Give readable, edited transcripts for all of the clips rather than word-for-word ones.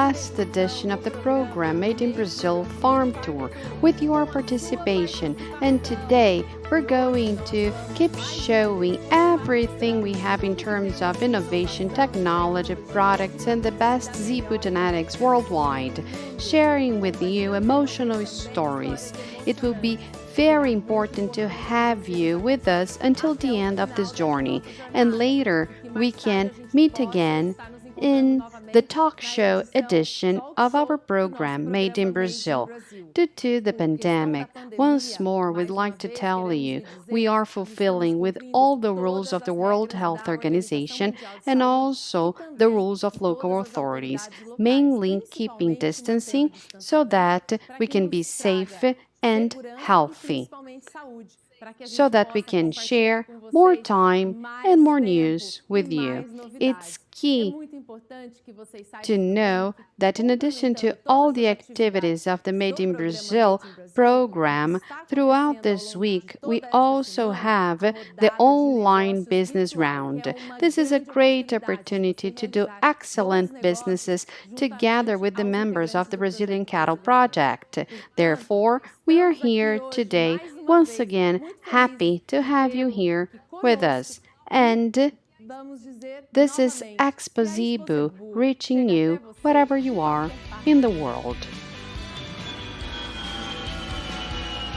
last edition of the program Made in Brazil Farm Tour with your participation. And today we're going to keep showing everything we have in terms of innovation, technology, products, and the best Zebu genetics worldwide, sharing with you emotional stories. It will be very important to have you with us until the end of this journey, and later we can meet again in the talk show edition of our program Made in Brazil. Due to the pandemic, once more we'd like to tell you we are fulfilling with all the rules of the World Health Organization and also the rules of local authorities, mainly keeping distancing so that we can be safe and healthy, so that we can share more time and more news with you. It's key to know that in addition to all the activities of the Made in Brazil program, throughout this week, we also have the online business round. This is a great opportunity to do excellent businesses together with the members of the Brazilian Cattle Project. Therefore, we are here today once again happy to have you here with us. And this is Expo Zebu reaching you wherever you are in the world.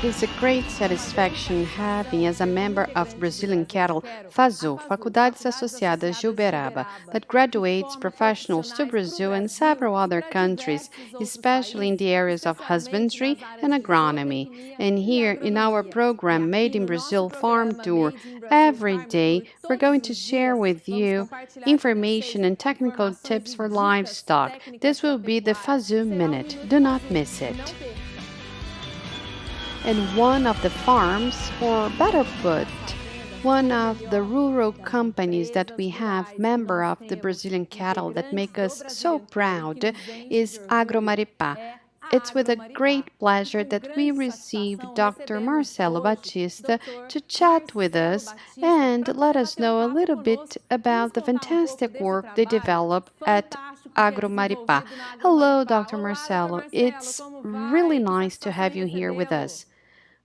It's a great satisfaction having as a member of Brazilian Cattle FASU, Faculdades Associadas de Uberaba, that graduates professionals to Brazil and several other countries, especially in the areas of husbandry and agronomy. And here in our program Made in Brazil Farm Tour, every day we're going to share with you information and technical tips for livestock. This will be the FASU Minute. Do not miss it. And one of the farms, or better put, one of the rural companies that we have, member of the Brazilian cattle that make us so proud, is Agromaripá. It's with a great pleasure that we receive Dr. Marcelo Batista to chat with us and let us know a little bit about the fantastic work they develop at Agromaripá. Hello, Dr. Marcelo. It's really nice to have you here with us.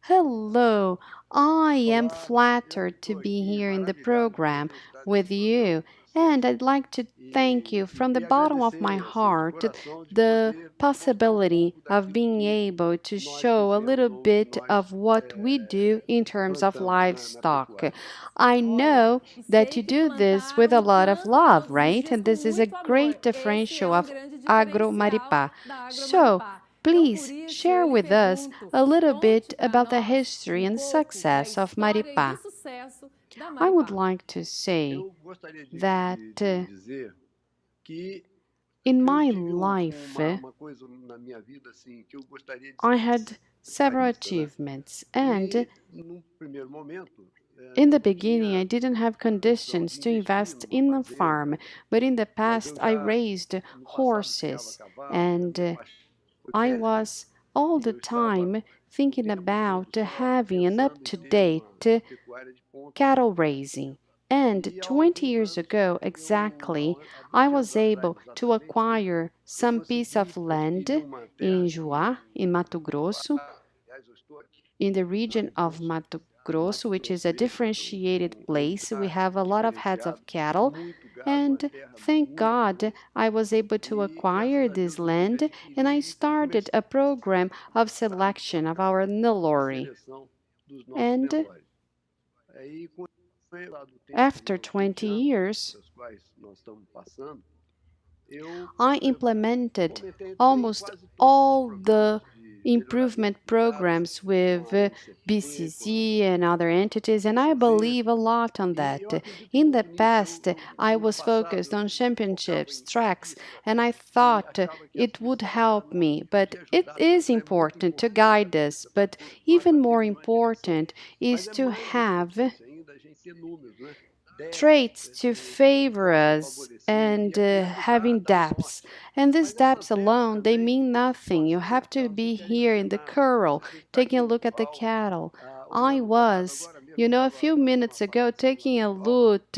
Hello, I am flattered to be here in the program with you, and I'd like to thank you from the bottom of my heart the possibility of being able to show a little bit of what we do in terms of livestock. I know that you do this with a lot of love, right? And this is a great differential of Agro Maripá. So, please share with us a little bit about the history and success of Maripá. I would like to say that in my life, I had several achievements, and in the beginning, I didn't have conditions to invest in a farm, but in the past, I raised horses, and I was all the time thinking about having an up-to-date cattle raising. And 20 years ago exactly, I was able to acquire some piece of land in Juá, in Mato Grosso, in the region of Mato Grosso, which is a differentiated place. We have a lot of heads of cattle, and thank God I was able to acquire this land, and I started a program of selection of our Nelore. And after 20 years, I implemented almost all the improvement programs with BCZ and other entities, and I believe a lot on that. In the past, I was focused on championships, tracks, and I thought it would help me, but it is important to guide us, but even more important is to have traits to favor us and having depths. And these depths alone, they mean nothing. You have to be here in the corral, taking a look at the cattle. I was you know, a few minutes ago, taking a look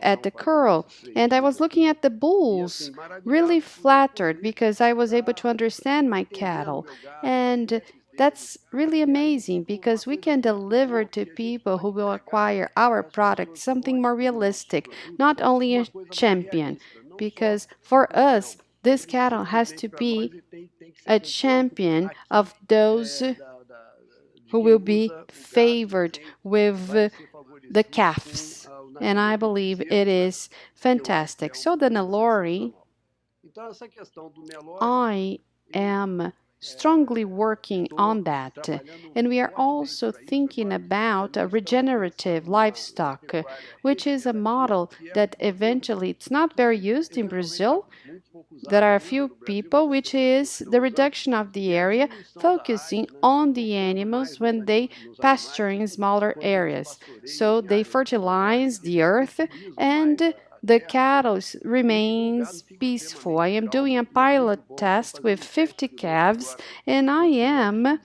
at the curl, and I was looking at the bulls, really flattered because I was able to understand my cattle. And that's really amazing because we can deliver to people who will acquire our product something more realistic, not only a champion. Because for us, this cattle has to be a champion of those who will be favored with the calves. And I believe it is fantastic. So the Nelore, I am strongly working on that. And we are also thinking about a regenerative livestock, which is a model that eventually it's not very used in Brazil. There are a few people, which is the reduction of the area, focusing on the animals when they pasture in smaller areas. So they fertilize the earth and the cattle remains peaceful. I am doing a pilot test with 50 calves and I am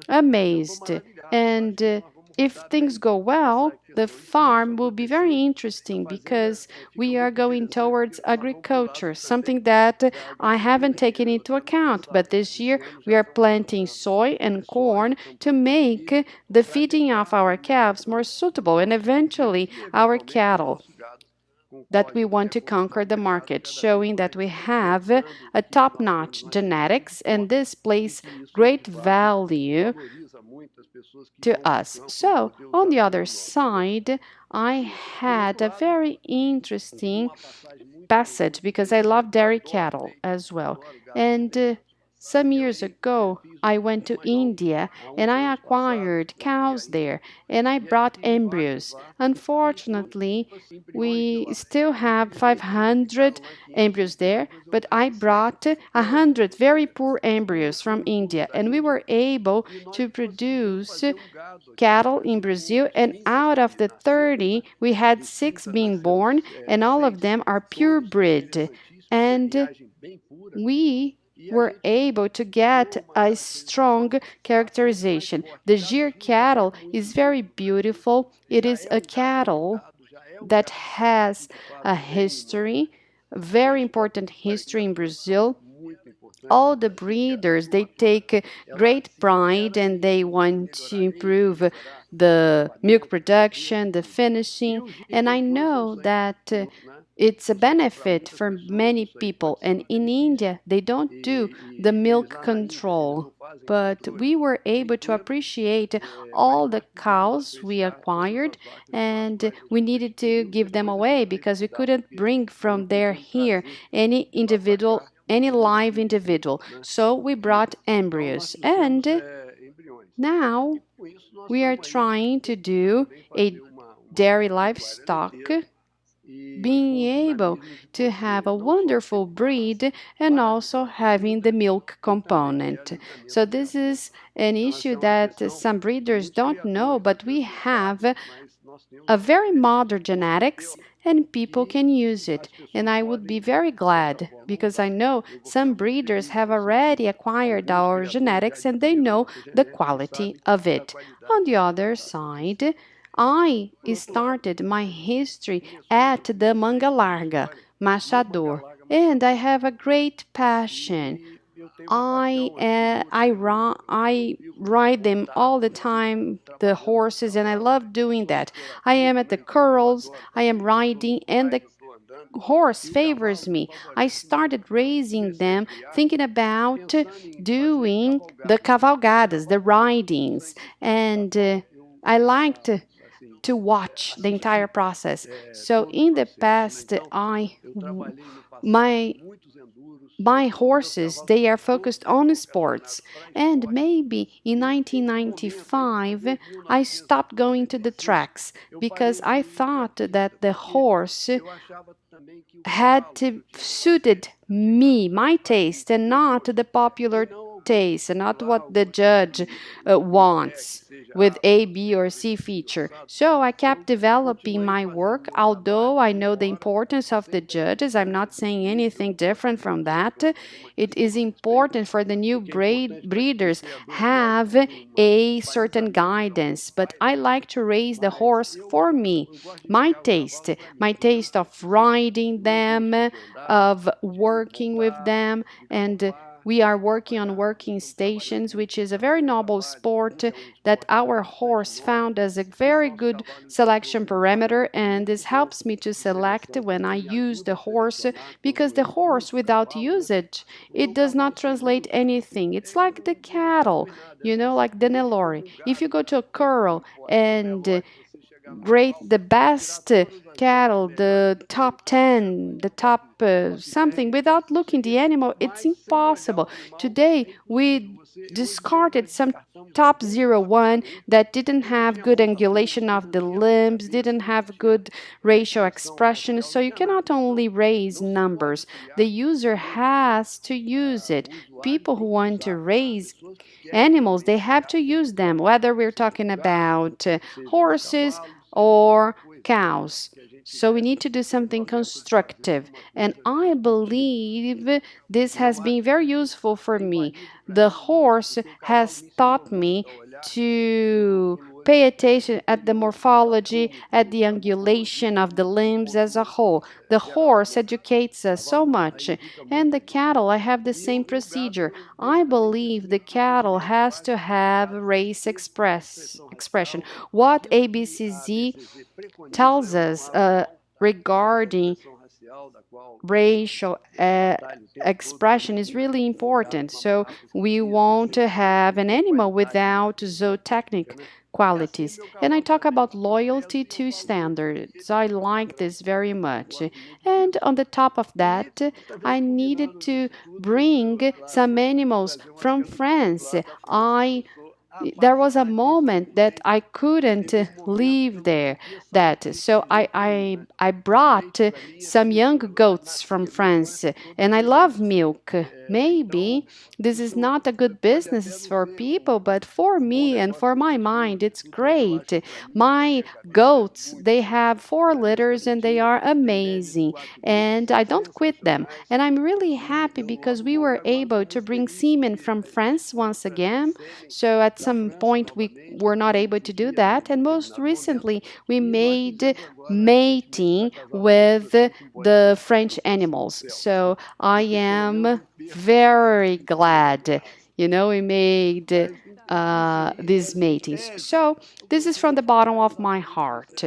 amazed. And if things go well, the farm will be very interesting because we are going towards agriculture, something that I haven't taken into account. But this year we are planting soy and corn to make the feeding of our calves more suitable and eventually our cattle that we want to conquer the market, showing that we have a top-notch genetics, and this plays great value to us. So, on the other side, I had a very interesting passage because I love dairy cattle as well. And some years ago, I went to India and I acquired cows there and I brought embryos. Unfortunately, we still have 500 embryos there, but I brought 100 very poor embryos from India and we were able to produce cattle in Brazil, and out of the 30, we had 6 being born, and all of them are purebred. And we were able to get a strong characterization. The Gir cattle is very beautiful. It is a cattle that has a history, very important history in Brazil. All the breeders, they take great pride and they want to improve the milk production, the finishing, and I know that it's a benefit for many people. And in India, they don't do the milk control, but we were able to appreciate all the cows we acquired, and we needed to give them away because we couldn't bring from there here any live individual. So we brought embryos. And now we are trying to do a dairy livestock, being able to have a wonderful breed and also having the milk component. So this is an issue that some breeders don't know, but we have a very modern genetics and people can use it. And I would be very glad because I know some breeders have already acquired our genetics and they know the quality of it. On the other side, I started my history at the Manga Larga, Machador, and I have a great passion. I ride them all the time, the horses, and I love doing that. I am at the curls, I am riding, and the horse favors me. I started raising them, thinking about doing the cavalgadas, the ridings, and I liked to watch the entire process. So in the past, my my horses, they are focused on sports. And maybe in 1995, I stopped going to the tracks because I thought that the horse had to suited me, my taste, and not the popular taste and not what the judge wants with A, B, or C feature. So I kept developing my work, although I know the importance of the judges. I'm not saying anything different from that. It is important for the new breeders have a certain guidance, but I like to raise the horse for me, my taste of riding them, of working with them, and we are working on working stations, which is a very noble sport that our horse found as a very good selection parameter, and this helps me to select when I use the horse, because the horse without usage, it does not translate anything. It's like the cattle, like the Nelore. If you go to a curl and rate the best cattle, the top 10, the top something, without looking the animal, it's impossible. Today, we discarded some top 01 that didn't have good angulation of the limbs, didn't have good racial expression. So you cannot only raise numbers. The user has to use it. People who want to raise animals, they have to use them, whether we're talking about horses or cows. So we need to do something constructive. And I believe this has been very useful for me. The horse has taught me to pay attention at the morphology, at the angulation of the limbs as a whole. The horse educates us so much. And the cattle, I have the same procedure. I believe the cattle has to have race expression. What ABCZ tells us regarding racial expression is really important. So we want to have an animal without zootechnic qualities. And I talk about loyalty to standards. I like this very much. And on the top of that, I needed to bring some animals from France. There was a moment that I couldn't leave there. So I brought some young goats from France, and I love milk. Maybe this is not a good business for people, but for me and for my mind, it's great. My goats, they have 4 litters and they are amazing, and I don't quit them. And I'm really happy because we were able to bring semen from France once again. So at some point we were not able to do that, and most recently we made mating with the French animals. So I am very glad, we made these matings. So this is from the bottom of my heart.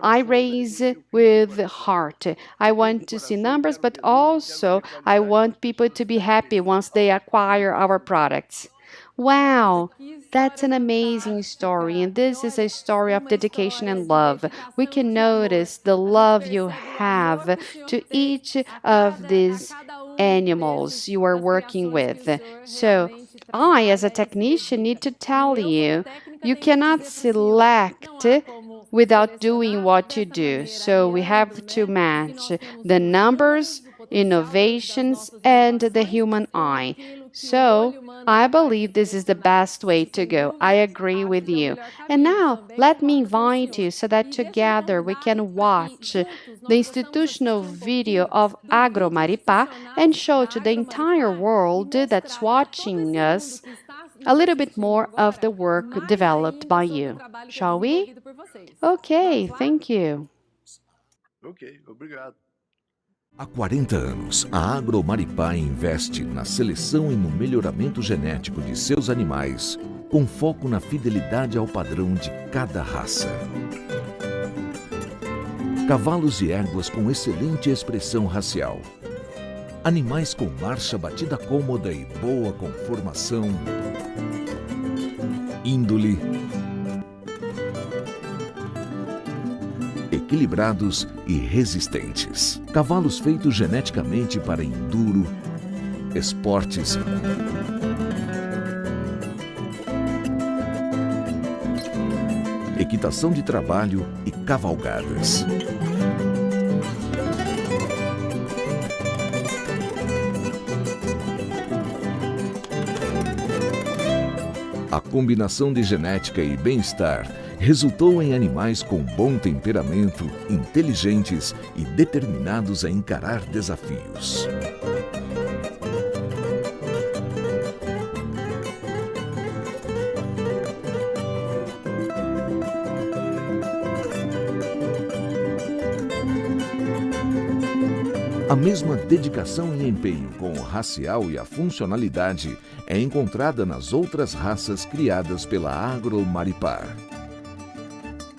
I raise with heart. I want to see numbers, but also I want people to be happy once they acquire our products. Wow, that's an amazing story, and this is a story of dedication and love. We can notice the love you have to each of these animals you are working with. So I, as a technician, need to tell you, you cannot select without doing what you do. So we have to match the numbers, innovations, and the human eye. So I believe this is the best way to go. I agree with you. And now let me invite you so that together we can watch the institutional video of Agro Maripá and show to the entire world that's watching us a little bit more of the work developed by you. Shall we? Okay, thank you. Ok, obrigado. Há 40 anos, a Agro Maripá investe na seleção e no melhoramento genético de seus animais, com foco na fidelidade ao padrão de cada raça. Cavalos e éguas com excelente expressão racial. Animais com marcha batida cômoda e boa conformação. Índole. Equilibrados e resistentes. Cavalos feitos geneticamente para enduro, esportes, equitação de trabalho e cavalgadas. A combinação de genética e bem-estar resultou em animais com bom temperamento, inteligentes e determinados a encarar desafios. A mesma dedicação e empenho com o racial e a funcionalidade é encontrada nas outras raças criadas pela Agromaripá.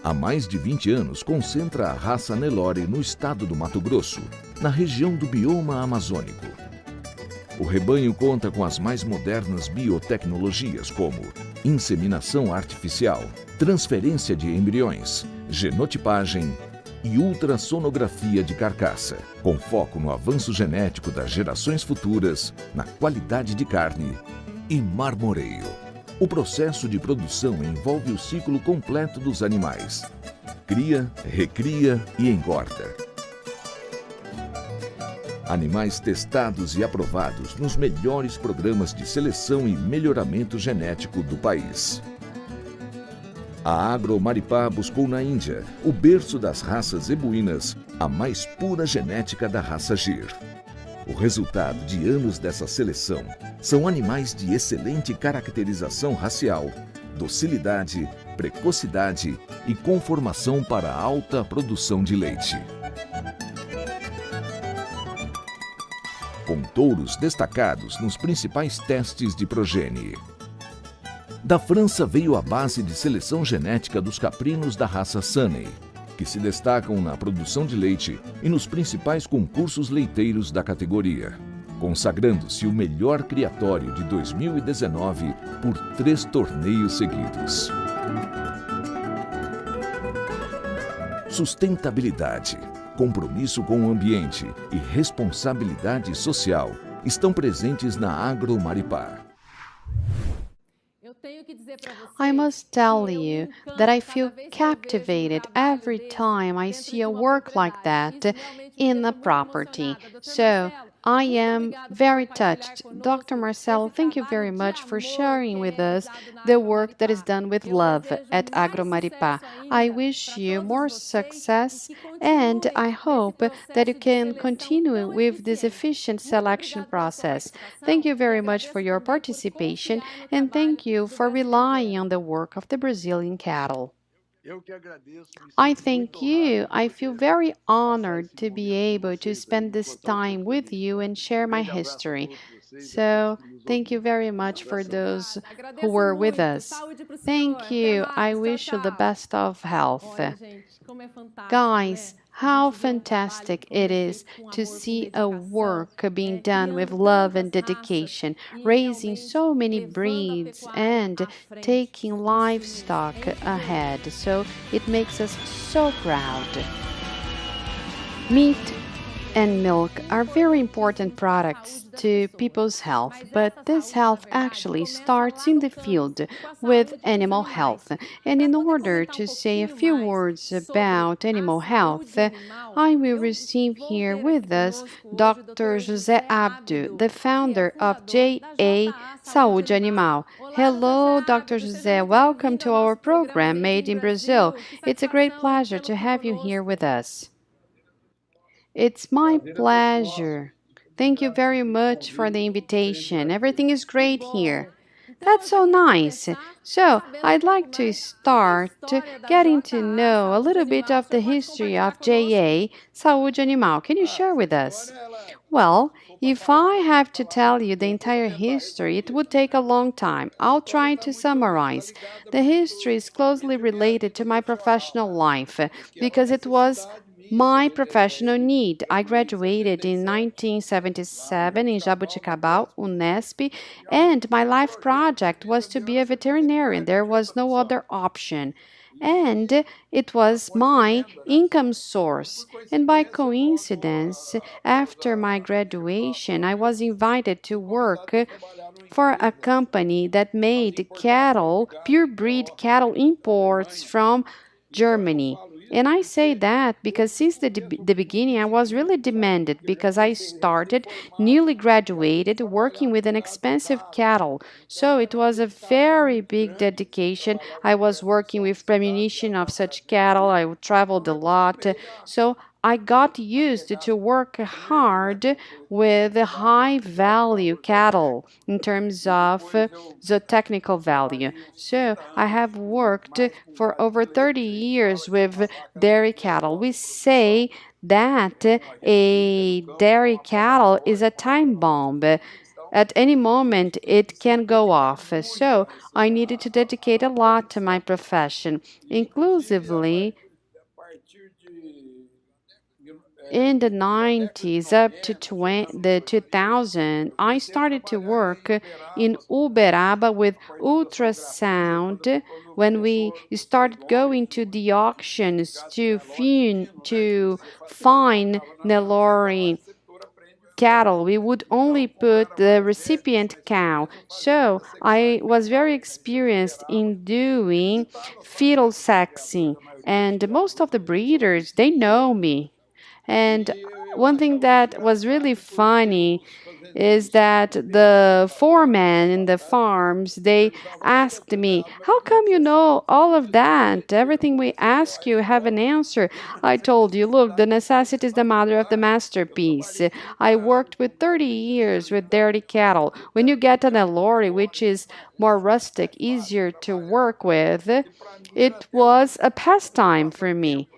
Há mais de 20 anos concentra a raça Nelore no estado do Mato Grosso, na região do bioma amazônico. O rebanho conta com as mais modernas biotecnologias como inseminação artificial, transferência de embriões, genotipagem e ultrassonografia de carcaça, com foco no avanço genético das gerações futuras, na qualidade de carne e marmoreio. O processo de produção envolve o ciclo completo dos animais: cria, recria e engorda. Animais testados e aprovados nos melhores programas de seleção e melhoramento genético do país. A Agromaripá buscou na Índia, o berço das raças zebuínas, a mais pura genética da raça Gir. O resultado de anos dessa seleção são animais de excelente caracterização racial, docilidade, precocidade e conformação para alta produção de leite. Com touros destacados nos principais testes de progenie. Da França veio a base de seleção genética dos caprinos da raça Sunny, que se destacam na produção de leite e nos principais concursos leiteiros da categoria, consagrando-se o melhor criatório de 2019 por 3 torneios seguidos. Sustentabilidade, compromisso com o ambiente e responsabilidade social estão presentes na Agromaripá. I must tell you that I feel captivated every time I see a work like that in a property. So I am very touched. Dr. Marcelo, thank you very much for sharing with us the work that is done with love at Agromaripá. I wish you more success and I hope that you can continue with this efficient selection process. Thank you very much for your participation and thank you for relying on the work of the Brazilian cattle. I thank you. I feel very honored to be able to spend this time with you and share my history. So, thank you very much for those who were with us. Thank you. I wish you the best of health. Guys, how fantastic it is to see a work being done with love and dedication, raising so many breeds and taking livestock ahead. So it makes us so proud. Meat and milk are very important products to people's health, but this health actually starts in the field with animal health. And in order to say a few words about animal health, I will receive here with us Dr. José Abdo, the founder of JA Saúde Animal. Hello, Dr. José. Welcome to our program, Made in Brazil. It's a great pleasure to have you here with us. It's my pleasure. Thank you very much for the invitation. Everything is great here. That's so nice. So, I'd like to start getting to know a little bit of the history of JA Saúde Animal. Can you share with us? Well, if I have to tell you the entire history, it would take a long time. I'll try to summarize. The history is closely related to my professional life because it was my professional need. I graduated in 1977 in Jaboticabal, Unesp, and my life project was to be a veterinarian. There was no other option. And it was my income source. And by coincidence, after my graduation, I was invited to work for a company that made cattle, pure breed cattle imports from Germany. And I say that because since the beginning, I was really demanded because I started newly graduated working with an expensive cattle. So it was a very big dedication. I was working with premonition of such cattle. I traveled a lot. So I got used to work hard with the high value cattle in terms of the technical value. So I have worked for over 30 years with dairy cattle. We say that a dairy cattle is a time bomb. At any moment, it can go off. So I needed to dedicate a lot to my profession, inclusively in the 90s up to the 2000, I started to work in Uberaba with ultrasound when we started going to the auctions to find Nelore cattle. We would only put the recipient cow. So I was very experienced in doing fetal sexing. And most of the breeders, they know me. And one thing that was really funny is that the foreman in the farms, they asked me, how come you know all of that? Everything we ask you have an answer. I told you, look, the necessity is the mother of the masterpiece. I worked with 30 years with dairy cattle. When you get an Nelore, which is more rustic, easier to work with, it was a pastime for me.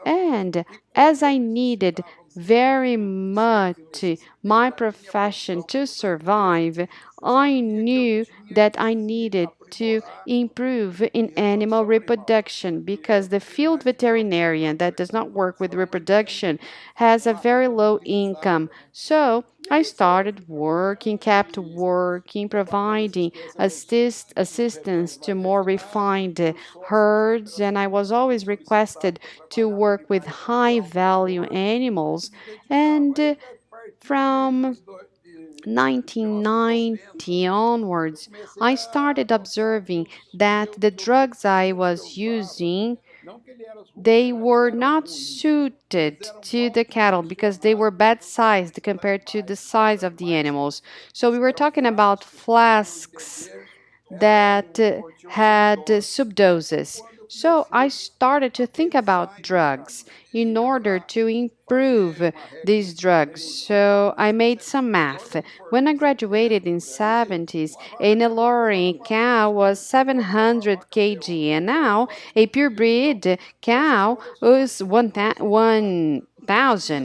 And as I needed very much my profession to survive, I knew that I needed to improve in animal reproduction because the field veterinarian that does not work with reproduction has a very low income. So I started working, kept working, providing assistance to more refined herds, and I was always requested to work with high value animals. And from 1990 onwards, I started observing that the drugs I was using, they were not suited to the cattle because they were bad sized compared to the size of the animals. So we were talking about flasks that had subdoses. So I started to think about drugs in order to improve these drugs. So I made some math. When I graduated in 70s, a Nelore cow was 700 kg, and now a purebred cow was 1,000.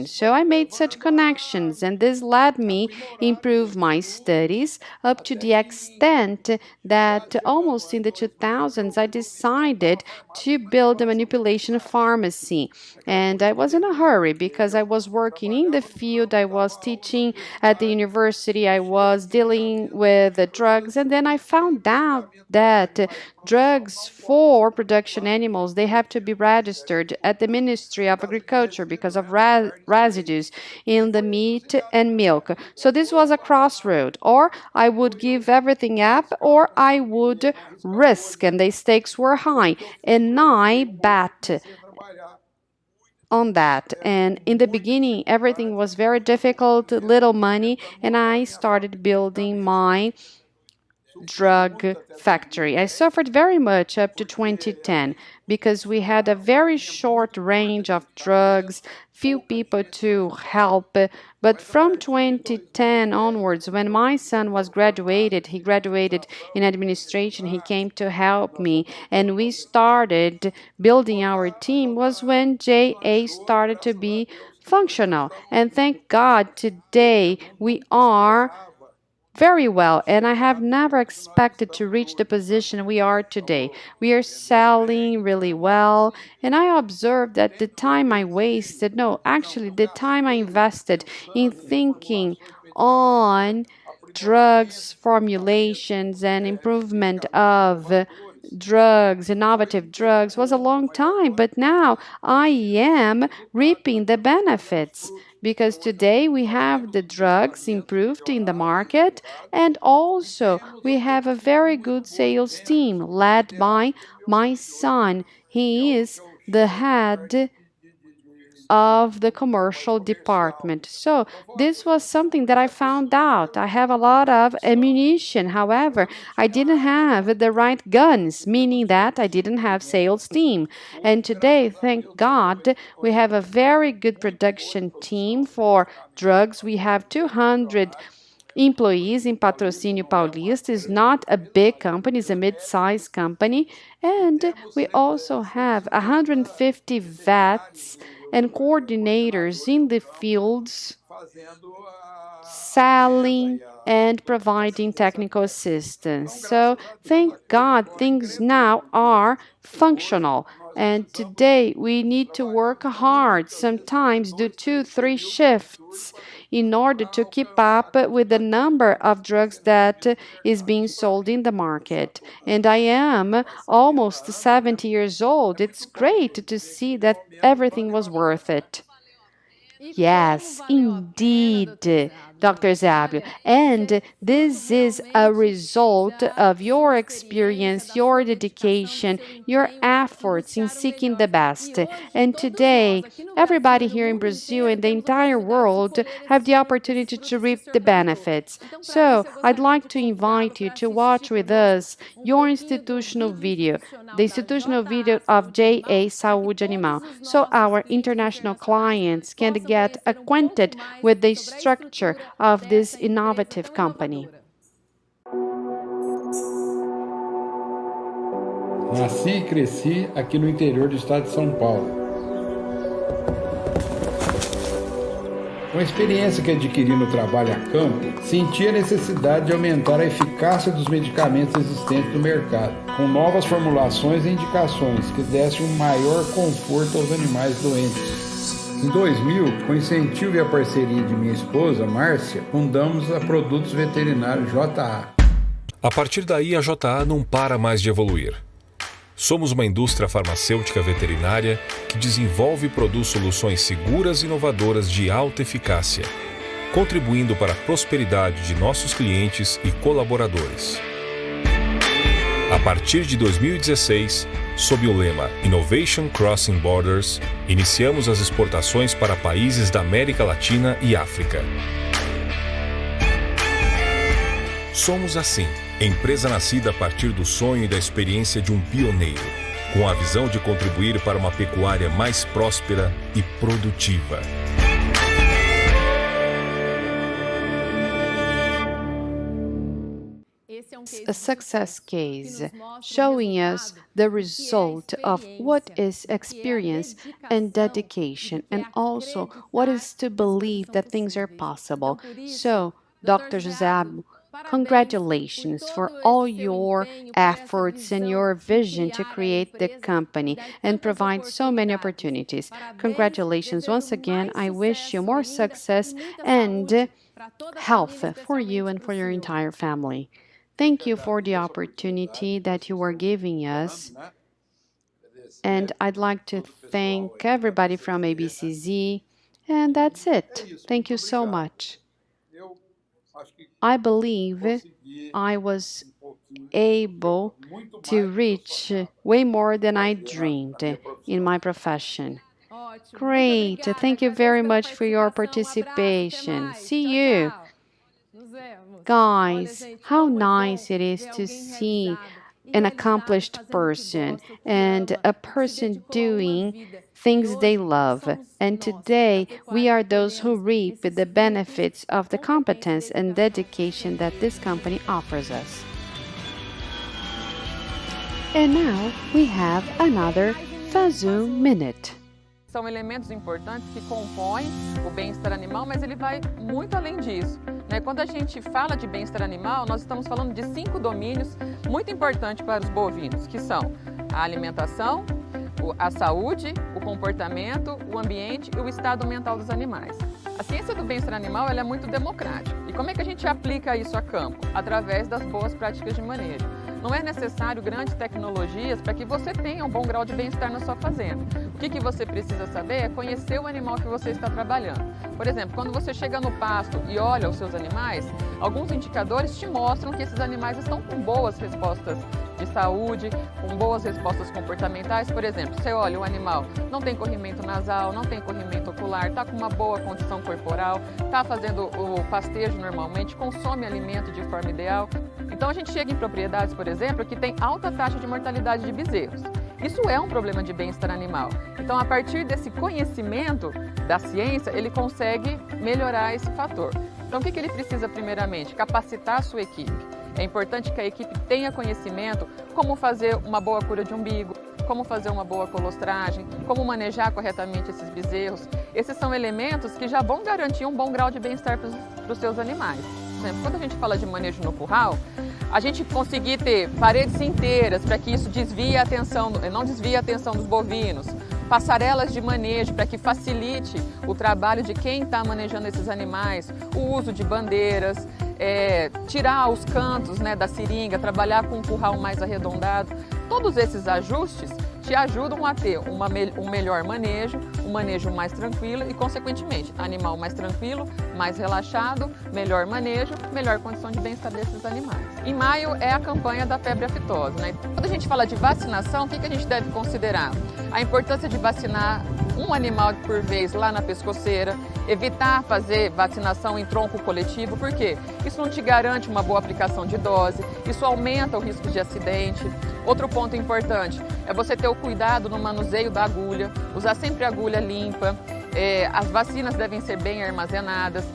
So I made such connections, and this led me improve my studies up to the extent that almost in the 2000s I decided to build a manipulation pharmacy. And I was in a hurry because I was working in the field, I was teaching at the university, I was dealing with the drugs, and then I found out that drugs for production animals, they have to be registered at the Ministry of Agriculture because of residues in the meat and milk. So this was a crossroad. Or I would give everything up, or I would risk, and the stakes were high. And I bet on that. And in the beginning, everything was very difficult, little money, and I started building my drug factory. I suffered very much up to 2010 because we had a very short range of drugs, few people to help. But from 2010 onwards, when my son was graduated, he graduated in administration, he came to help me, and we started building our team, was when JA started to be functional. And thank God today we are very well, and I have never expected to reach the position we are today. We are selling really well, and I observed that the time I wasted, no, actually, the time I invested in thinking on drugs formulations and improvement of drugs, innovative drugs, was a long time, but now I am reaping the benefits because today we have the drugs improved in the market, and also we have a very good sales team led by my son. He is the head of the commercial department. So this was something that I found out. I have a lot of ammunition. However, I didn't have the right guns, meaning that I didn't have sales team. And today, thank God, we have a very good production team for drugs. We have 200 employees in Patrocínio Paulista. Is not a big company, it's a mid-sized company. And we also have 150 vets and coordinators in the fields selling and providing technical assistance. So thank God things now are functional. And today we need to work hard, sometimes do 2-3 shifts in order to keep up with the number of drugs that is being sold in the market. And I am almost 70 years old. It's great to see that everything was worth it. Yes, indeed, Dr. Záblio. And this is a result of your experience, your dedication, your efforts in seeking the best. And today, everybody here in Brazil and the entire world have the opportunity to reap the benefits. So, I'd like to invite you to watch with us your institutional video, the institutional video of JA Saúde Animal, so our international clients can get acquainted with the structure of this innovative company. Nasci e cresci aqui no interior do estado de São Paulo. Com a experiência que adquiri no trabalho a campo, senti a necessidade de aumentar a eficácia dos medicamentos existentes no mercado, com novas formulações e indicações que dessem um maior conforto aos animais doentes. Em 2000, com incentivo e a parceria de minha esposa, Márcia, fundamos a Produtos Veterinários JA. A partir daí, a JA não para mais de evoluir. Somos uma indústria farmacêutica veterinária que desenvolve e produz soluções seguras e inovadoras de alta eficácia, contribuindo para a prosperidade de nossos clientes e colaboradores. A partir de 2016, sob o lema Innovation Crossing Borders, iniciamos as exportações para países da América Latina e África. Somos assim, empresa nascida a partir do sonho e da experiência de um pioneiro, com a visão de contribuir para uma pecuária mais próspera e produtiva. A success case showing us the result of what is experience and dedication, and also what is to believe that things are possible. So, Dr. Záblio, congratulations for all your efforts and your vision to create the company and provide so many opportunities. Congratulations once again. I wish you more success and health for you and for your entire family. Thank you for the opportunity that you are giving us. And I'd like to thank everybody from ABCZ. And that's it. Thank you so much. I believe I was able to reach way more than I dreamed in my profession. Great. Thank you very much for your participation. See you. Guys, how nice it is to see an accomplished person and a person doing things they love. And today, we are those who reap the benefits of the competence and dedication that this company offers us. And now, we have another Fazum Minute. São elementos importantes que compõem o bem-estar animal, mas ele vai muito além disso. Quando a gente fala de bem-estar animal, nós estamos falando de 5 domínios muito importantes para os bovinos, que são a alimentação, a saúde, o comportamento, o ambiente e o estado mental dos animais. A ciência do bem-estar animal ela é muito democrática. E como é que a gente aplica isso a campo? Através das boas práticas de manejo. Não é necessário grandes tecnologias para que você tenha um bom grau de bem-estar na sua fazenda. O que você precisa saber é conhecer o animal que você está trabalhando. Por exemplo, quando você chega no pasto e olha os seus animais, alguns indicadores te mostram que esses animais estão com boas respostas de saúde, com boas respostas comportamentais. Por exemplo, você olha o animal, não tem corrimento nasal, não tem corrimento ocular, está com uma boa condição corporal, está fazendo o pastejo normalmente, consome alimento de forma ideal. Então a gente chega em propriedades, por exemplo, que tem alta taxa de mortalidade de bezerros. Isso é um problema de bem-estar animal. Então, a partir desse conhecimento da ciência, ele consegue melhorar esse fator. Então, o que ele precisa primeiramente? Capacitar a sua equipe. É importante que a equipe tenha conhecimento como fazer uma boa cura de umbigo, como fazer uma boa colostragem, como manejar corretamente esses bezerros. Esses são elementos que já vão garantir um bom grau de bem-estar para os seus animais. Por exemplo, quando a gente fala de manejo no curral, a gente conseguir ter paredes inteiras para que isso desvie a atenção, não desvie a atenção dos bovinos, passarelas de manejo para que facilite o trabalho de quem está manejando esses animais, o uso de bandeiras, tirar os cantos, né, da seringa, trabalhar com um curral mais arredondado. Todos esses ajustes te ajudam a ter um melhor manejo, um manejo mais tranquilo e, consequentemente, animal mais tranquilo, mais relaxado, melhor manejo, melhor condição de bem-estar desses animais. Em maio é a campanha da febre aftosa, né? Quando a gente fala de vacinação, o que a gente deve considerar? A importância de vacinar um animal por vez lá na pescoceira, evitar fazer vacinação em tronco coletivo, por quê? Isso não te garante uma boa aplicação de dose, isso aumenta o risco de acidente. Outro ponto importante é você ter o cuidado no manuseio da agulha, usar sempre a agulha limpa, as vacinas devem ser bem armazenadas.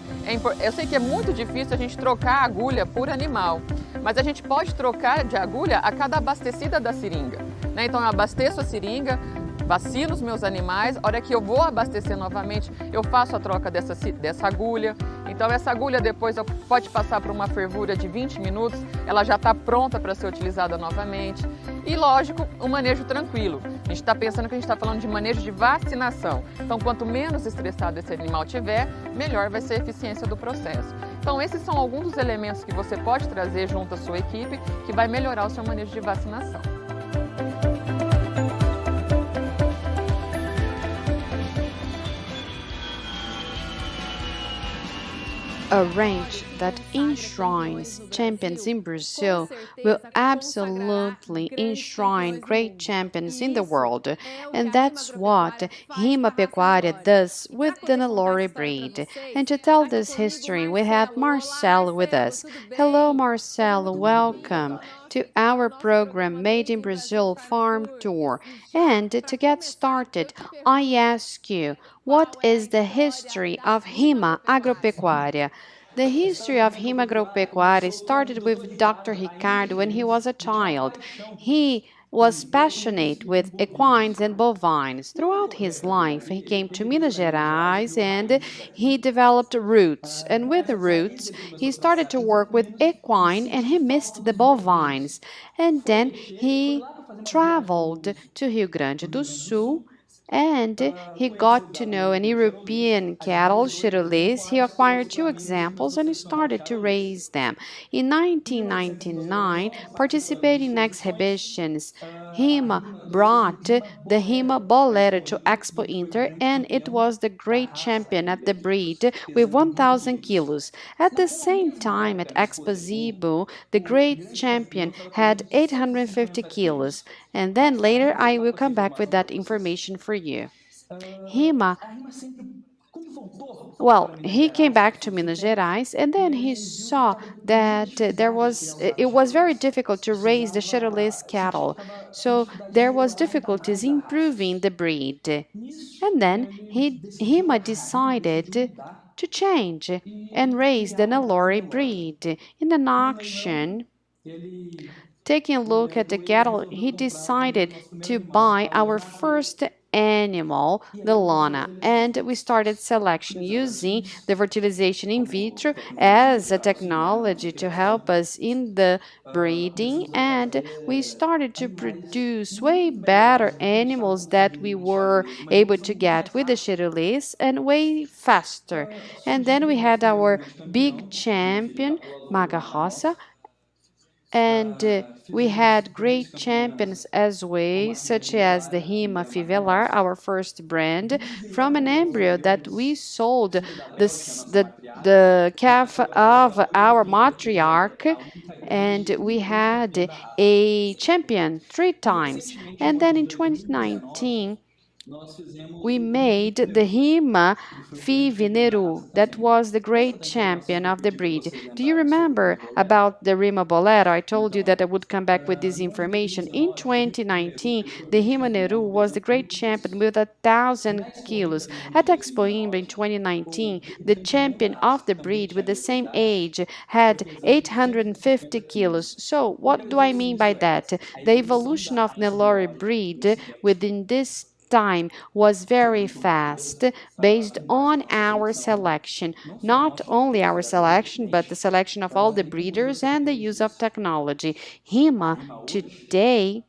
Eu sei que é muito difícil a gente trocar a agulha por animal, mas a gente pode trocar de agulha a cada abastecida da seringa, né? Então eu abasteço a seringa, vacino os meus animais, a hora que eu vou abastecer novamente, eu faço a troca dessa agulha. Então essa agulha depois pode passar por uma fervura de 20 minutos, ela já está pronta para ser utilizada novamente. E lógico, um manejo tranquilo. A gente está pensando que a gente está falando de manejo de vacinação. Então quanto menos estressado esse animal tiver, melhor vai ser a eficiência do processo. Então esses são alguns dos elementos que você pode trazer junto à sua equipe que vai melhorar o seu manejo de vacinação. A range that enshrines champions in Brazil will absolutely enshrine great champions in the world, and that's what Rima Pecuária does with the Nelore breed. And to tell this history, we have Marcelo with us. Hello, Marcelo, welcome to our program Made in Brazil Farm Tour. And to get started, I ask you, what is the history of Rima Agropecuária? The history of Rima Agropecuária started with Dr. Ricardo when he was a child. He was passionate with equines and bovines. Throughout his life, he came to Minas Gerais and he developed roots. And with the roots, he started to work with equine and he missed the bovines. And then he traveled to Rio Grande do Sul and he got to know an European cattle, Chirolês. He acquired 2 examples and he started to raise them. In 1999, participating in exhibitions, Rima brought the Rima Bolero to Expo Inter, and it was the great champion at the breed with 1,000 kilos. At the same time, at Expo Zibo, the great champion had 850 kilos. And then later I will come back with that information for you. Rima, well, he came back to Minas Gerais and then he saw that it was very difficult to raise the Chirolês cattle. So there was difficulties improving the breed. And then Rima decided to change and raise the Nelore breed. In an auction, taking a look at the cattle, he decided to buy our first animal, the Lona, and we started selection using the fertilization in vitro as a technology to help us in the breeding, and we started to produce way better animals that we were able to get with the Chirolês and way faster. And then we had our big champion, Maga Roça, And we had great champions as well, such as the Rima Fivelar, our first brand, from an embryo that we sold the calf of our matriarch, and we had a champion 3 times. And then in 2019, we made the Rima Five Neru, that was the great champion of the breed. Do you remember about the Rima Bolero? I told you that I would come back with this information. In 2019, the Rima Neru was the great champion with 1,000 kilos. At Expo Imbra in 2019, the champion of the breed with the same age had 850 kilos. So what do I mean by that? The evolution of Nelore breed within this time was very fast based on our selection. Not only our selection, but the selection of all the breeders and the use of technology. Rima today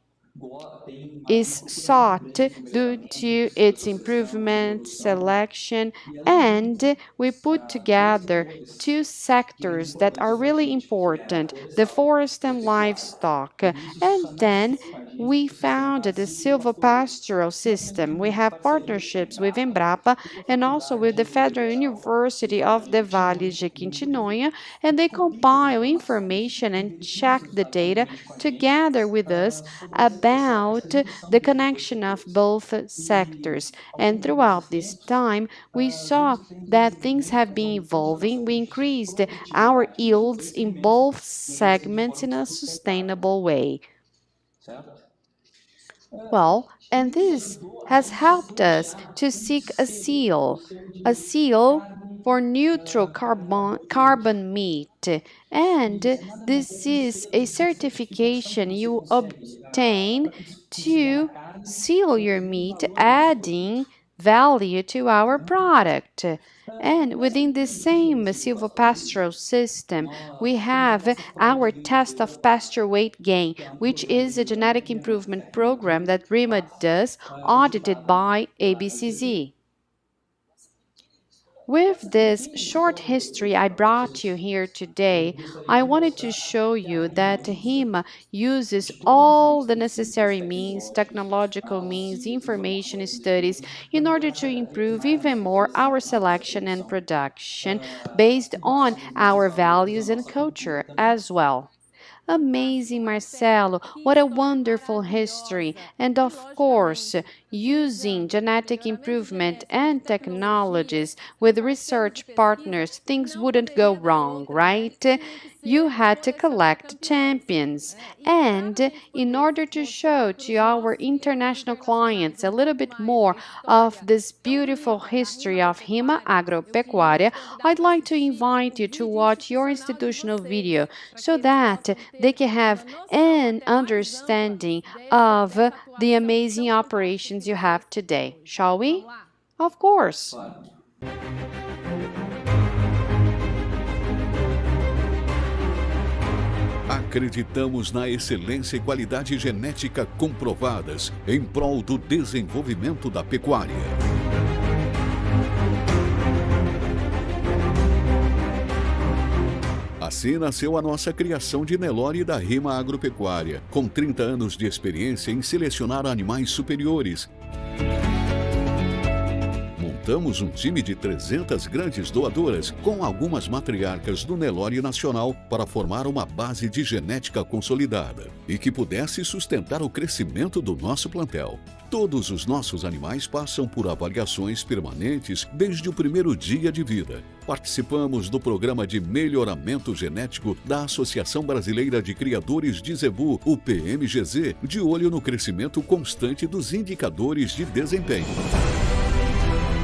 is sought due to its improvement, selection, and we put together 2 sectors that are really important, the forest and livestock. And then we founded the silvopastoral system. We have partnerships with Embrapa and also with the Federal University of the Vale de Jequitinhonha, and they compile information and check the data together with us about the connection of both sectors. And throughout this time, we saw that things have been evolving. We increased our yields in both segments in a sustainable way. Well, and this has helped us to seek a seal for neutral carbon meat. And this is a certification you obtain to seal your meat, adding value to our product. And within the same silvopastoral system, we have our test of pasture weight gain, which is a genetic improvement program that Rima does, audited by ABCZ. With this short history I brought you here today, I wanted to show you that Rima uses all the necessary means, technological means, information studies, in order to improve even more our selection and production based on our values and culture as well. Amazing, Marcelo. What a wonderful history. And of course, using genetic improvement and technologies with research partners, things wouldn't go wrong, right? You had to collect champions. And in order to show to our international clients a little bit more of this beautiful history of Rima Agropecuária, I'd like to invite you to watch your institutional video so that they can have an understanding of the amazing operations you have today. Shall we? Of course. Acreditamos na excelência e qualidade genética comprovadas em prol do desenvolvimento da pecuária. Assim nasceu a nossa criação de Nelore da Rima Agropecuária, com 30 anos de experiência em selecionar animais superiores. Montamos um time de 300 grandes doadoras com algumas matriarcas do Nelore Nacional para formar uma base de genética consolidada e que pudesse sustentar o crescimento do nosso plantel. Todos os nossos animais passam por avaliações permanentes desde o primeiro dia de vida. Participamos do programa de melhoramento genético da Associação Brasileira de Criadores de Zebu, o PMGZ, de olho no crescimento constante dos indicadores de desempenho.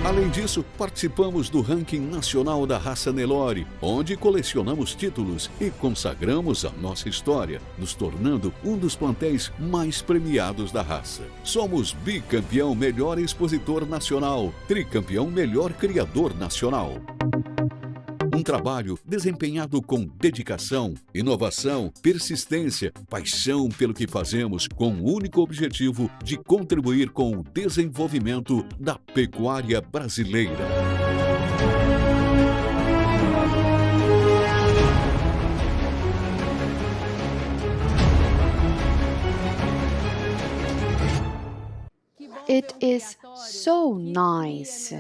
Além disso, participamos do ranking nacional da raça Nelore, onde colecionamos títulos e consagramos a nossa história, nos tornando um dos plantéis mais premiados da raça. Somos bicampeão melhor expositor nacional, tricampeão melhor criador nacional. Um trabalho desempenhado com dedicação, inovação, persistência, paixão pelo que fazemos, com o único objetivo de contribuir com o desenvolvimento da pecuária brasileira. It is so nice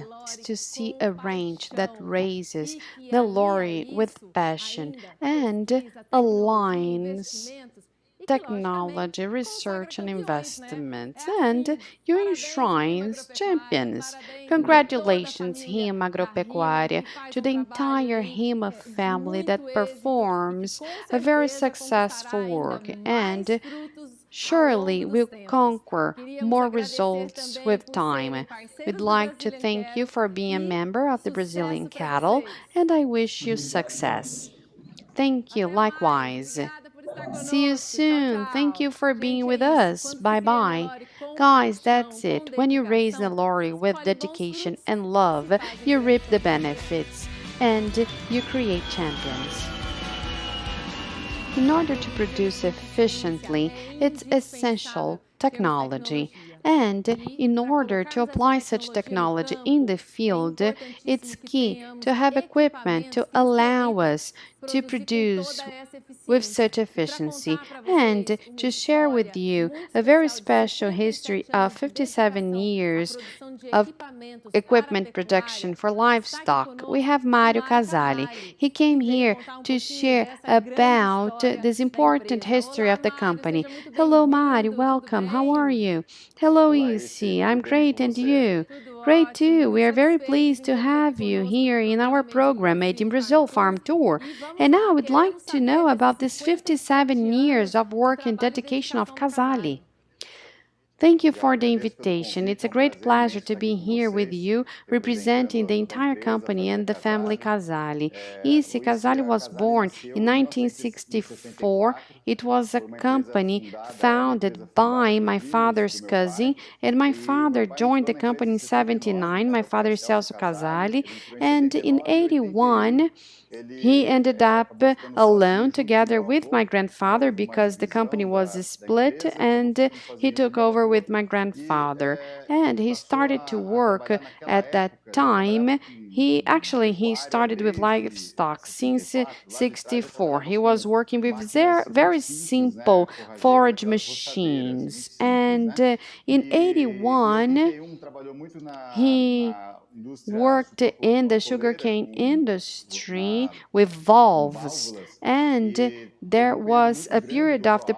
to see a range that raises Nelore with passion and aligns technology, research, and investments, and you enshrines champions. Congratulations, Rima Agropecuária, to the entire Rima family that performs a very successful work and surely will conquer more results with time. We'd like to thank you for being a member of the Brazilian Cattle, and I wish you success. Thank you, likewise. See you soon. Thank you for being with us. Bye bye. Guys, that's it. When you raise Nelore with dedication and love, you reap the benefits and you create champions. In order to produce efficiently, it's essential technology. And in order to apply such technology in the field, it's key to have equipment to allow us to produce with such efficiency and to share with you a very special history of 57 years of equipment production for livestock. We have Mario Casali. He came here to share about this important history of the company. Hello, Mario. Welcome. How are you? Hello, Isi. I'm great, and you? Great too. We are very pleased to have you here in our program, Made in Brazil Farm Tour. And now we'd like to know about this 57 years of work and dedication of Casali. Thank you for the invitation. It's a great pleasure to be here with you, representing the entire company and the family Casali. Isi Casali was born in 1964. It was a company founded by my father's cousin, and my father joined the company in 79. My father is Celso Casali, and in 81, he ended up alone together with my grandfather because the company was split, and he took over with my grandfather. And he started to work at that time. He started with livestock since 64. He was working with very simple forage machines. And in 81, he worked in the sugarcane industry with valves, and there was a period of the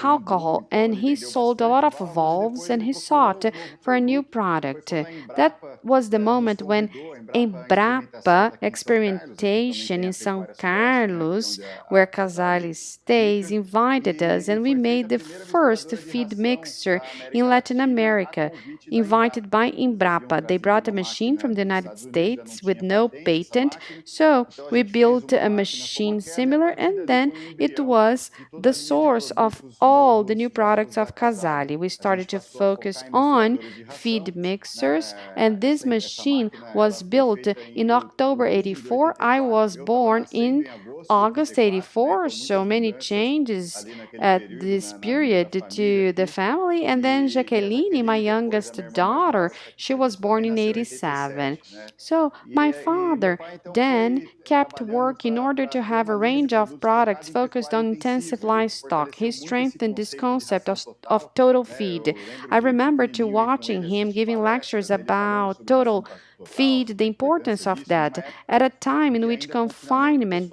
alcohol, and he sold a lot of valves, and he sought for a new product. That was the moment when Embrapa experimentation in São Carlos, where Casali stays, invited us, and we made the first feed mixer in Latin America, invited by Embrapa. They brought a machine from the United States with no patent, so we built a machine similar, and then it was the source of all the new products of Casali. We started to focus on feed mixers, and this machine was built in October 84. I was born in August 84, so many changes at this period to the family. And then Jaqueline, my youngest daughter, she was born in 87. So my father then kept working in order to have a range of products focused on intensive livestock. He strengthened this concept of total feed. I remember to watching him giving lectures about total feed, the importance of that, at a time in which confinement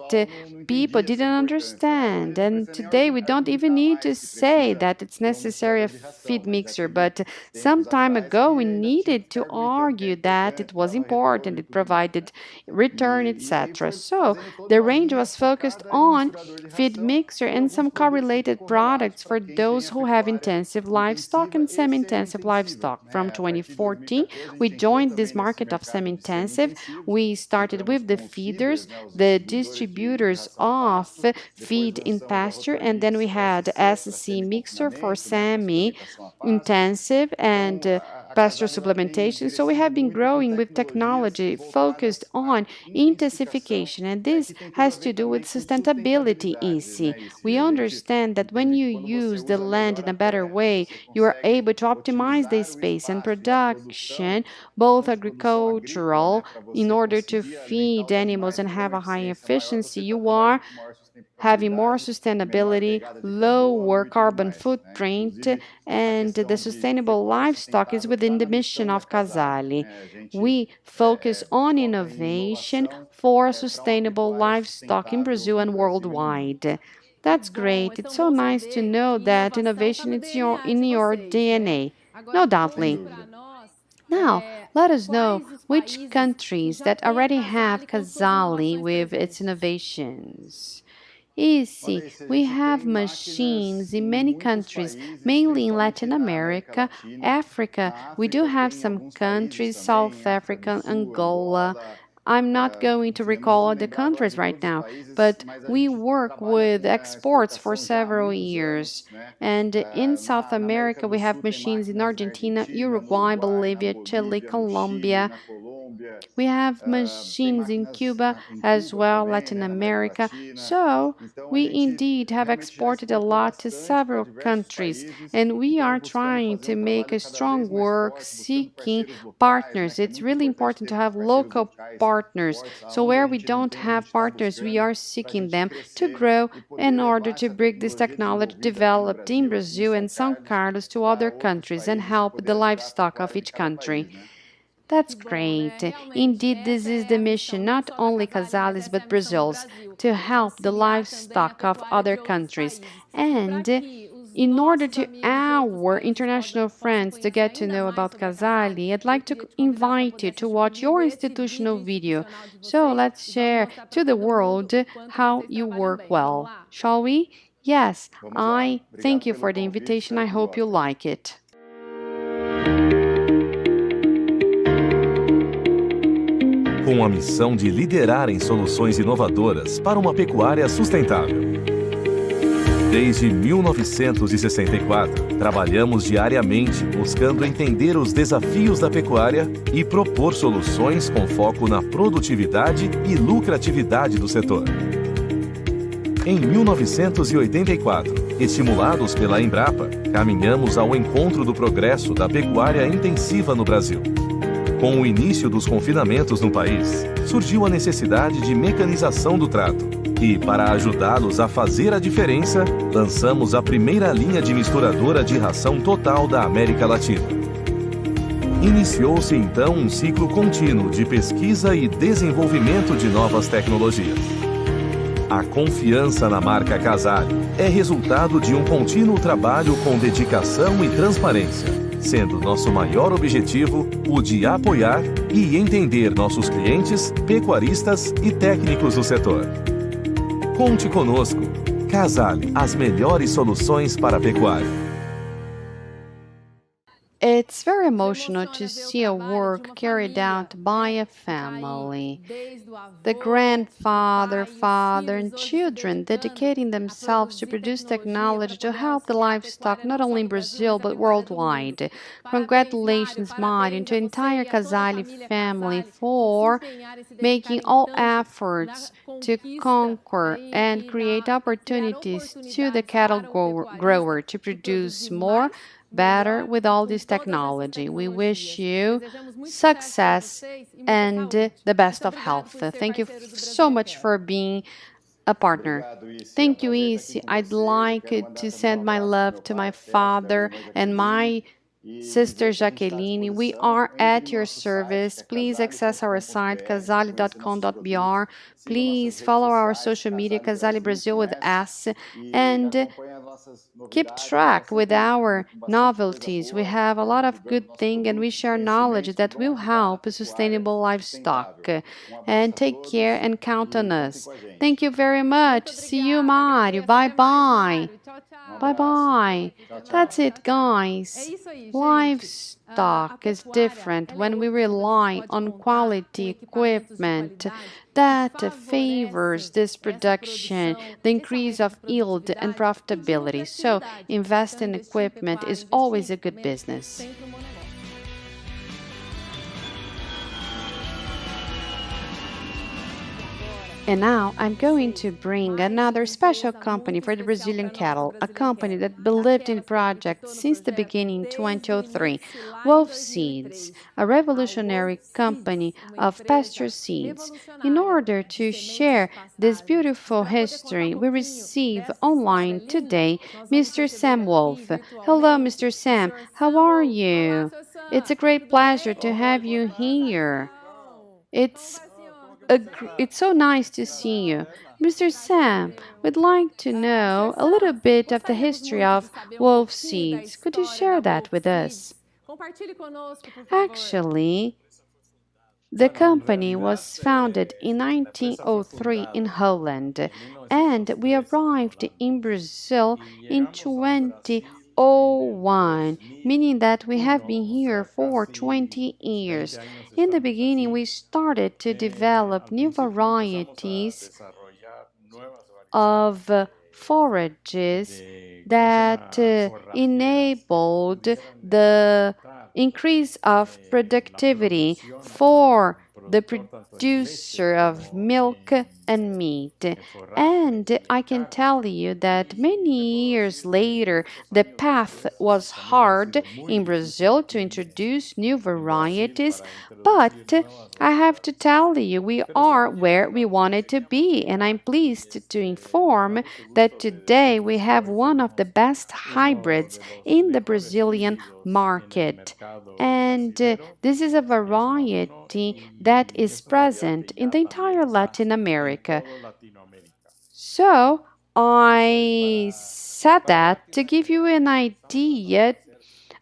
people didn't understand. And today we don't even need to say that it's necessary a feed mixer, but some time ago we needed to argue that it was important, it provided return, etc. So the range was focused on feed mixer and some correlated products for those who have intensive livestock and semi-intensive livestock. From 2014, we joined this market of semi-intensive. We started with the feeders, the distributors of feed in pasture, and then we had SC mixer for semi-intensive and pasture supplementation. So we have been growing with technology focused on intensification, and this has to do with sustainability, EC. We understand that when you use the land in a better way, you are able to optimize the space and production, both agricultural, in order to feed animals and have a high efficiency. You are having more sustainability, lower carbon footprint, and the sustainable livestock is within the mission of Casale. We focus on innovation for sustainable livestock in Brazil and worldwide. That's great. It's so nice to know that innovation is in your DNA. No doubtly. Now, let us know which countries that already have Casale with its innovations. Easy, we have machines in many countries, mainly in Latin America, Africa. We do have some countries, South Africa, Angola. I'm not going to recall all the countries right now, but we work with exports for several years. And in South America, we have machines in Argentina, Uruguay, Bolivia, Chile, Colombia. We have machines in Cuba as well, Latin America. So we indeed have exported a lot to several countries, and we are trying to make a strong work seeking partners. It's really important to have local partners. So where we don't have partners, we are seeking them to grow in order to bring this technology developed in Brazil and São Carlos to other countries and help the livestock of each country. That's great. Indeed, this is the mission, not only Casale's but Brazil's, to help the livestock of other countries. And in order to our international friends to get to know about Casale, I'd like to invite you to watch your institutional video. So let's share to the world how you work well. Shall we? Yes, I thank you for the invitation. I hope you like it. Com a missão de liderar em soluções inovadoras para uma pecuária sustentável. Desde 1964, trabalhamos diariamente buscando entender os desafios da pecuária e propor soluções com foco na produtividade e lucratividade do setor. Em 1984, estimulados pela Embrapa, caminhamos ao encontro do progresso da pecuária intensiva no Brasil. Com o início dos confinamentos no país, surgiu a necessidade de mecanização do trato. E, para ajudá-los a fazer a diferença, lançamos a primeira linha de misturadora de ração total da América Latina. Iniciou-se então um ciclo contínuo de pesquisa e desenvolvimento de novas tecnologias. A confiança na marca Casale é resultado de um contínuo trabalho com dedicação e transparência, sendo nosso maior objetivo o de apoiar e entender nossos clientes, pecuaristas e técnicos do setor. Conte conosco. Casale, as melhores soluções para a pecuária. It's very emotional to see a work carried out by a family. The grandfather, father, and children dedicating themselves to produce technology to help the livestock not only in Brazil but worldwide. Congratulations, Mario, and to the entire Casale family for making all efforts to conquer and create opportunities to the cattle grower to produce more, better with all this technology. We wish you success and the best of health. Thank you so much for being a partner. Thank you, Isi. I'd like to send my love to my father and my sister Jaqueline. We are at your service. Please access our site, casale.com.br. Please follow our social media, Casale Brazil with S, and keep track with our novelties. We have a lot of good things and we share knowledge that will help sustainable livestock. And take care and count on us. Thank you very much. See you, Mario. Bye-bye. Bye-bye. That's it, guys. Livestock is different when we rely on quality equipment that favors this production, the increase of yield and profitability. So, invest in equipment is always a good business. And now I'm going to bring another special company for the Brazilian cattle, a company that believed in the project since the beginning in 2003, Wolf Seeds, a revolutionary company of pasture seeds. In order to share this beautiful history, we receive online today Mr. Sam Wolf. Hello, Mr. Sam. How are you? It's a great pleasure to have you here. It's so nice to see you. Mr. Sam, we'd like to know a little bit of the history of Wolf Seeds. Could you share that with us? Actually, the company was founded in 1903 in Holland, and we arrived in Brazil in 2001, meaning that we have been here for 20 years. In the beginning, we started to develop new varieties of forages that enabled the increase of productivity for the producer of milk and meat. And I can tell you that many years later, the path was hard in Brazil to introduce new varieties, but I have to tell you, we are where we wanted to be, and I'm pleased to inform that today we have one of the best hybrids in the Brazilian market. And this is a variety that is present in the entire Latin America. So I said that to give you an idea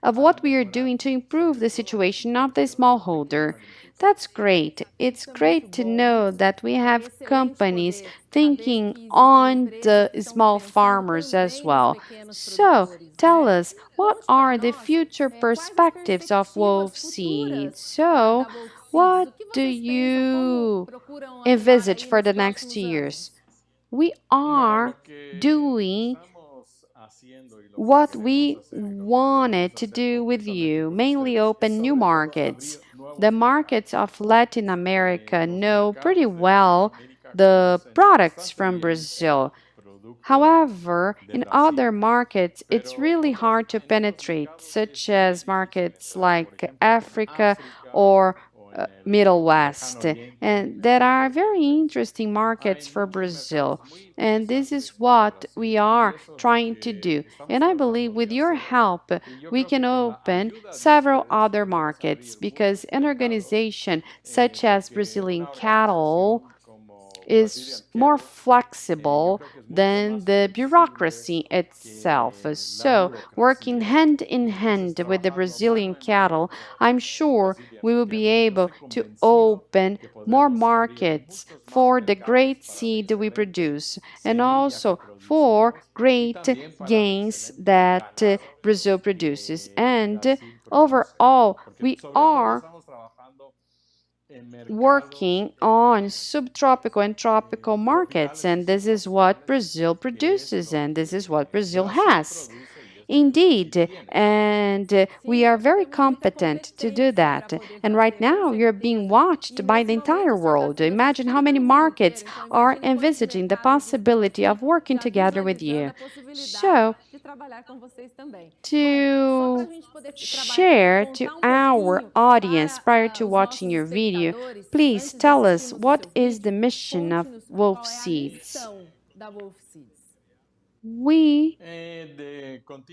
of what we are doing to improve the situation of the smallholder. That's great. It's great to know that we have companies thinking on the small farmers as well. So, tell us, what are the future perspectives of Wolf Seeds? So, what do you envisage for the next years? We are doing what we wanted to do with you, mainly open new markets. The markets of Latin America know pretty well the products from Brazil. However, in other markets, it's really hard to penetrate, such as markets like Africa or Middle West. And there are very interesting markets for Brazil. And this is what we are trying to do. And I believe with your help, we can open several other markets because an organization such as Brazilian Cattle is more flexible than the bureaucracy itself. So, working hand in hand with the Brazilian cattle, I'm sure we will be able to open more markets for the great seed we produce and also for great gains that Brazil produces. And overall, we are working on subtropical and tropical markets, and this is what Brazil produces, and this is what Brazil has. Indeed, and we are very competent to do that. And right now, you're being watched by the entire world. Imagine how many markets are envisaging the possibility of working together with you. So, to share to our audience prior to watching your video, please tell us what is the mission of Wolf Seeds. We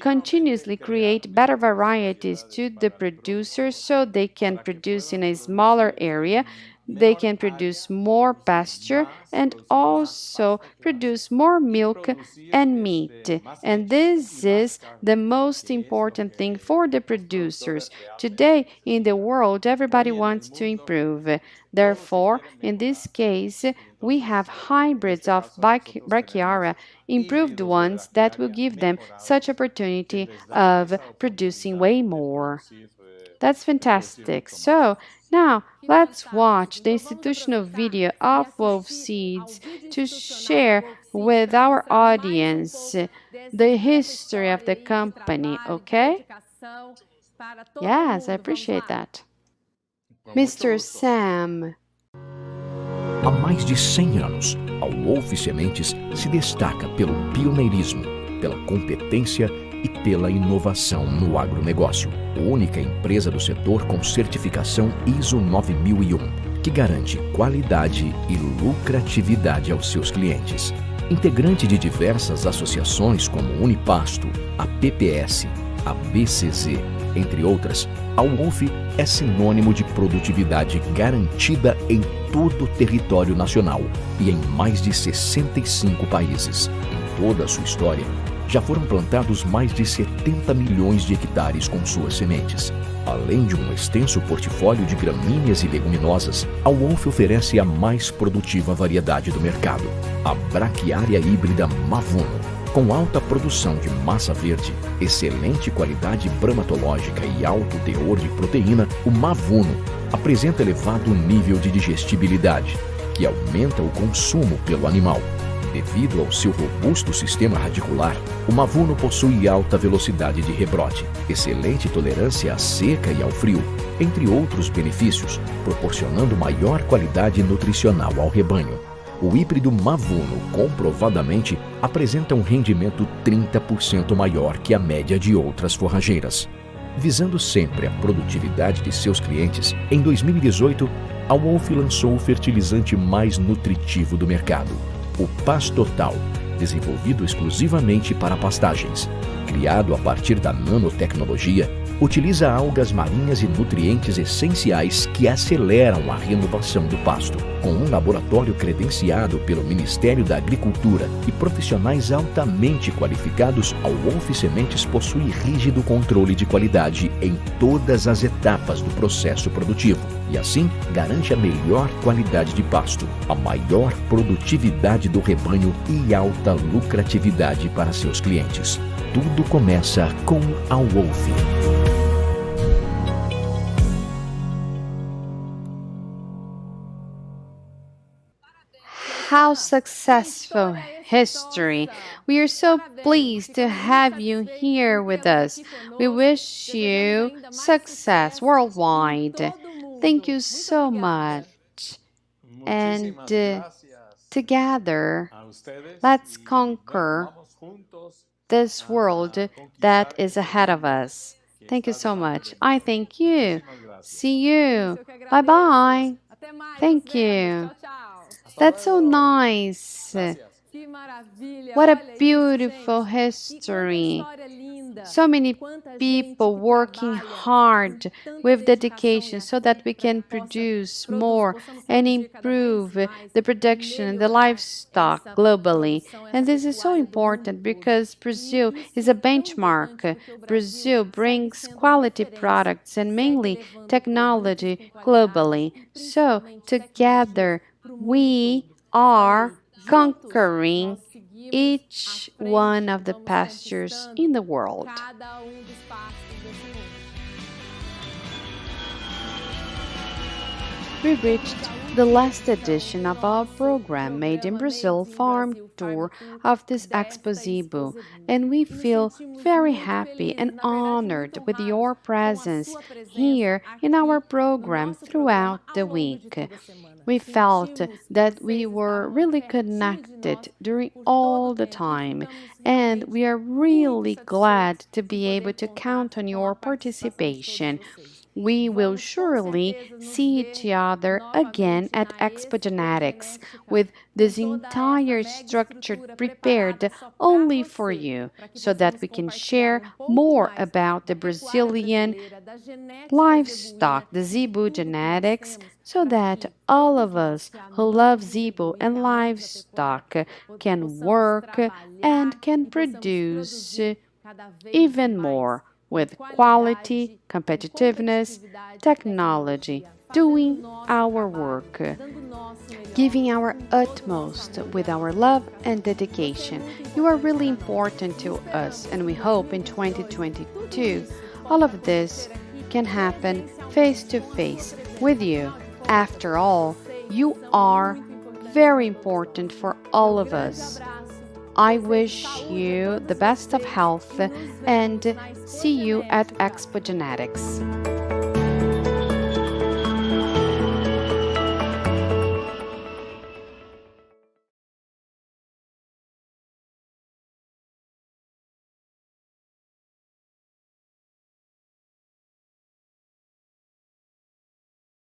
continuously create better varieties to the producers so they can produce in a smaller area, they can produce more pasture and also produce more milk and meat. And this is the most important thing for the producers. Today in the world, everybody wants to improve. Therefore, in this case, we have hybrids of brachiaria, improved ones that will give them such opportunity of producing way more. That's fantastic. So, now let's watch the institutional video of Wolf Seeds to share with our audience the history of the company, okay? Yes, I appreciate that. Mr. Sam. Há mais de 100 anos, a Wolf Sementes se destaca pelo pioneirismo, pela competência e pela inovação no agronegócio. Única empresa do setor com certificação ISO 9001, que garante qualidade e lucratividade aos seus clientes. Integrante de diversas associações como Unipasto, a PPS, a BCZ, entre outras, a Wolf é sinônimo de produtividade garantida em todo o território nacional e em mais de 65 países. Em toda a sua história, já foram plantados mais de 70 milhões de hectares com suas sementes. Além de um extenso portfólio de gramíneas e leguminosas, a Wolf oferece a mais produtiva variedade do mercado, a braquiária híbrida Mavuno. Com alta produção de massa verde, excelente qualidade bromatológica e alto teor de proteína, o Mavuno apresenta elevado nível de digestibilidade, que aumenta o consumo pelo animal. Devido ao seu robusto sistema radicular, o Mavuno possui alta velocidade de rebrote, excelente tolerância à seca e ao frio, entre outros benefícios, proporcionando maior qualidade nutricional ao rebanho. O híbrido Mavuno comprovadamente apresenta um rendimento 30% maior que a média de outras forrageiras. Visando sempre a produtividade de seus clientes, em 2018, a Wolf lançou o fertilizante mais nutritivo do mercado, o Pastotal, desenvolvido exclusivamente para pastagens. Criado a partir da nanotecnologia, utiliza algas marinhas e nutrientes essenciais que aceleram a renovação do pasto. Com um laboratório credenciado pelo Ministério da Agricultura e profissionais altamente qualificados, a Wolf Sementes possui rígido controle de qualidade em todas as etapas do processo produtivo e, assim, garante a melhor qualidade de pasto, a maior produtividade do rebanho e alta lucratividade para seus clientes. Tudo começa com a Wolf. How successful history. We are so pleased to have you here with us. We wish you success worldwide. Thank you so much. And together, let's conquer this world that is ahead of us. Thank you so much. I thank you. See you. Bye-bye. Thank you. That's so nice. What a beautiful history. So many people working hard with dedication so that we can produce more and improve the production and the livestock globally. And this is so important because Brazil is a benchmark. Brazil brings quality products and mainly technology globally. So together we are conquering each one of the pastures in the world. We reached the last edition of our program Made in Brazil Farm Tour of this Expo Zibo, and we feel very happy and honored with your presence here in our program throughout the week. We felt that we were really connected during all the time, and we are really glad to be able to count on your participation. We will surely see each other again at Expo Genetics with this entire structure prepared only for you so that we can share more about the Brazilian livestock, the Zebu genetics, so that all of us who love Zebu and livestock can work and can produce even more with quality, competitiveness, technology, doing our work, giving our utmost with our love and dedication. You are really important to us, and we hope in 2022 all of this can happen face to face with you. After all, you are very important for all of us. I wish you the best of health and see you at Expo Genetics.